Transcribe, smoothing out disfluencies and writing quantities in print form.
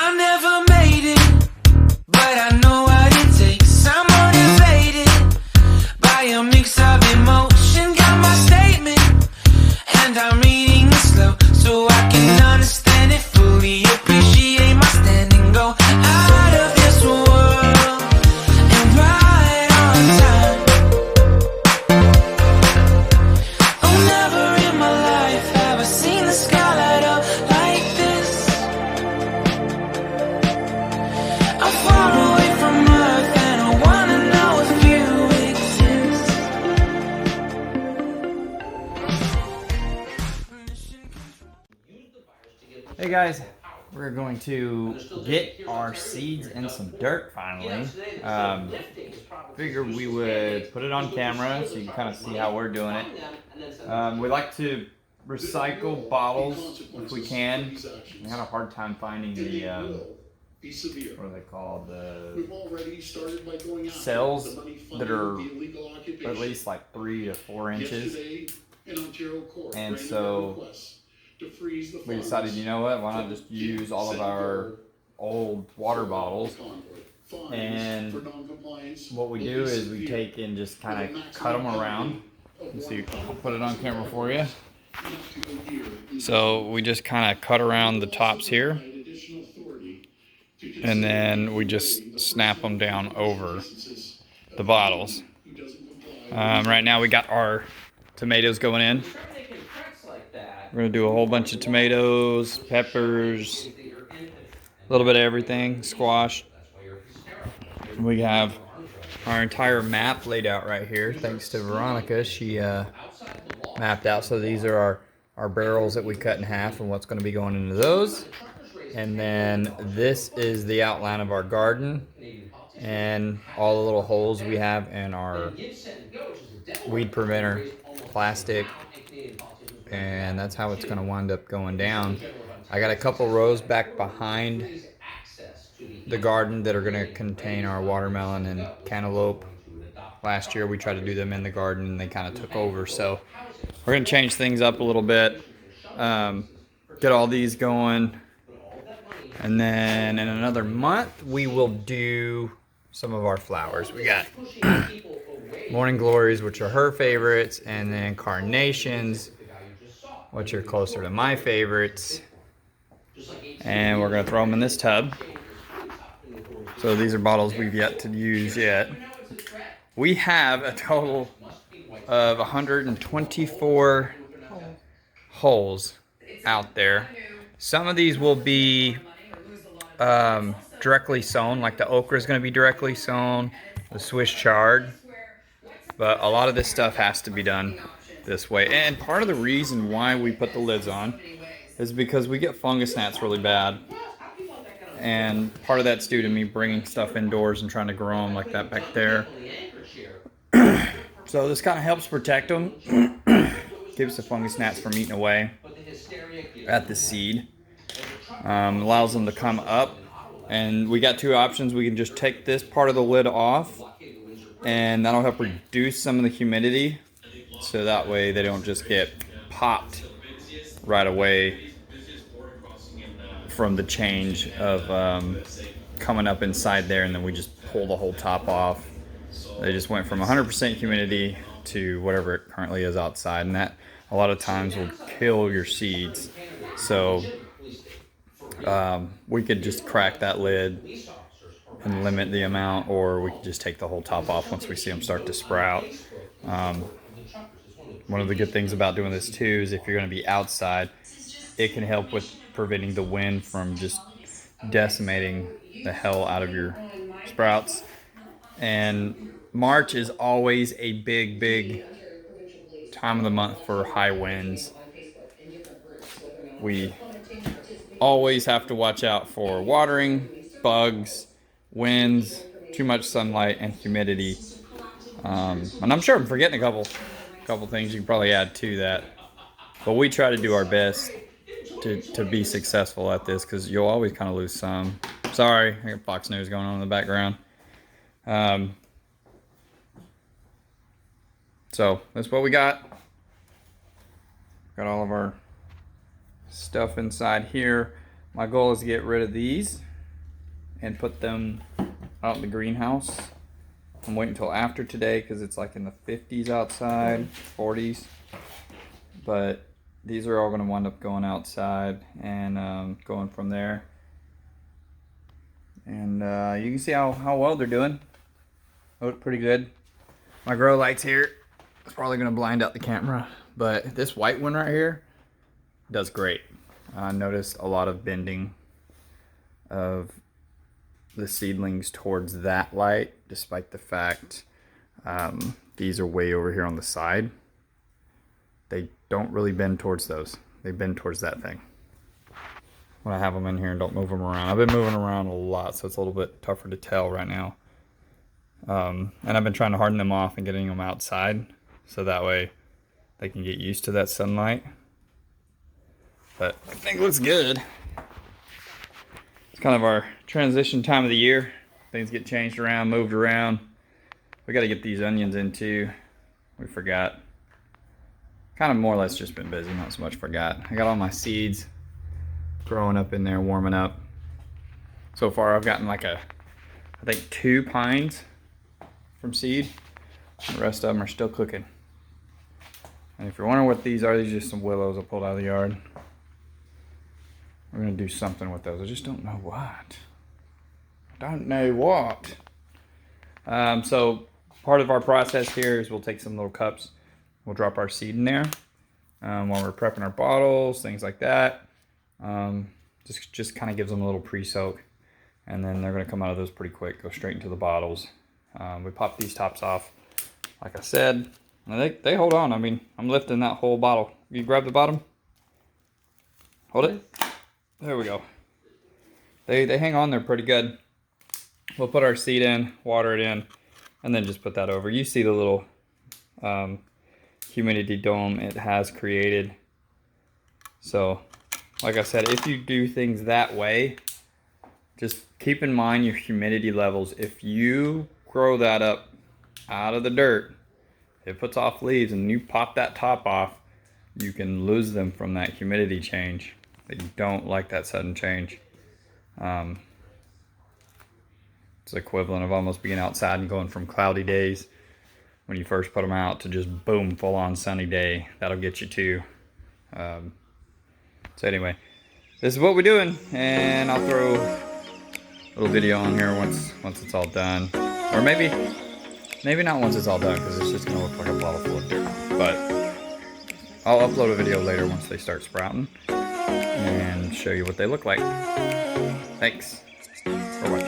I never made it, but I know what it takes. I'm motivated by a mix of emotion. Got my statement, and I'm reading it slow so I can understand it fully. Appreciate my standing, go out of this world and right on time. Oh, never in my life have I seen the sky light up like this. I'm far away from Earth and I wanna know if you exist. Hey guys, we're going to get our seeds in some dirt finally. Figured we would put it on camera so you can kind of see how we're doing it. We like to recycle bottles if we can. We had a hard time finding the, what are they called? The cells that are at least like 3 to 4 inches. And so we decided, you know what, why not just use all of our old water bottles, and what we do is we take and just kind of cut them around. Let's see, I'll put it on camera for you. So we just kind of cut around the tops here, and then we just snap them down over the bottles. Right now we got our tomatoes going in. We're gonna do a whole bunch of tomatoes, peppers, a little bit of everything, squash. We have our entire map laid out right here, thanks to Veronica. She mapped out, so these are our barrels that we cut in half and what's gonna be going into those. And then this is the outline of our garden and all the little holes we have in our weed preventer plastic. And that's how it's going to wind up going down. I got a couple rows back behind the garden that are going to contain our watermelon and cantaloupe. Last year we tried to do them in the garden and they kind of took over. So we're going to change things up a little bit. Get all these going. And then in another month we will do some of our flowers. We got morning glories, which are her favorites, and then carnations, which are closer to my favorites. And we're gonna throw them in this tub. So these are bottles we've yet to use yet. We have a total of 124 holes out there. Some of these will be directly sown, like the okra is gonna be directly sown, the Swiss chard. But a lot of this stuff has to be done this way. And part of the reason why we put the lids on is because we get fungus gnats really bad. And part of that's due to me bringing stuff indoors and trying to grow them like that back there. So this kind of helps protect them. Keeps the fungus gnats from eating away at the seed. Allows them to come up. And we got two options. We can just take this part of the lid off, and that'll help reduce some of the humidity, so that way they don't just get popped right away from the change of coming up inside there, and then we just pull the whole top off. They just went from 100% humidity to whatever it currently is outside, and that a lot of times will kill your seeds. So we could just crack that lid and limit the amount, or we could just take the whole top off once we see them start to sprout. One of the good things about doing this too is if you're going to be outside, it can help with preventing the wind from just decimating the hell out of your sprouts. And March is always a big time of the month for high winds. We always have to watch out for watering, bugs, winds, too much sunlight, and humidity. And I'm sure I'm forgetting a couple things you can probably add to that. But we try to do our best to be successful at this, because you'll always kind of lose some. Sorry, I got Fox News going on in the background. So that's what we got. Got all of our stuff inside here. My goal is to get rid of these and put them out in the greenhouse. I'm waiting until after today because it's like in the 50s outside, 40s. But these are all going to wind up going outside and going from there. And you can see how well they're doing. They look pretty good. My grow lights here, it's probably going to blind out the camera. But this white one right here does great. I noticed a lot of bending of the seedlings towards that light, despite the fact these are way over here on the side. They don't really bend towards those. They bend towards that thing. When I have them in here and don't move them around. I've been moving around a lot, so it's a little bit tougher to tell right now. And I've been trying to harden them off and getting them outside, so that way they can get used to that sunlight. But I think it looks good. It's kind of our transition time of the year. Things get changed around, moved around. We got to get these onions in too. We forgot. Kind of more or less just been busy, not so much forgot. I got all my seeds growing up in there, warming up. So far I've gotten like I think 2 pines from seed. The rest of them are still cooking. And if you're wondering what these are just some willows I pulled out of the yard. We're gonna do something with those. I just don't know what. I don't know what. So part of our process here is we'll take some little cups. We'll drop our seed in there while we're prepping our bottles, things like that. Just kind of gives them a little pre-soak. And then they're gonna come out of those pretty quick, go straight into the bottles. We pop these tops off, like I said. And they hold on. I mean, I'm lifting that whole bottle. You grab the bottom. Hold it. There we go. They hang on there pretty good. We'll put our seed in, water it in, and then just put that over. You see the little humidity dome it has created. So, like I said, if you do things that way, just keep in mind your humidity levels. If you grow that up out of the dirt, it puts off leaves, and you pop that top off, you can lose them from that humidity change. They don't like that sudden change. It's equivalent of almost being outside and going from cloudy days when you first put them out to just boom, full on sunny day. That'll get you too. So anyway, this is what we're doing, and I'll throw a little video on here once it's all done, or maybe not once it's all done, because it's just gonna look like a bottle full of dirt. But I'll upload a video later once they start sprouting and show you what they look like. Thanks for watching.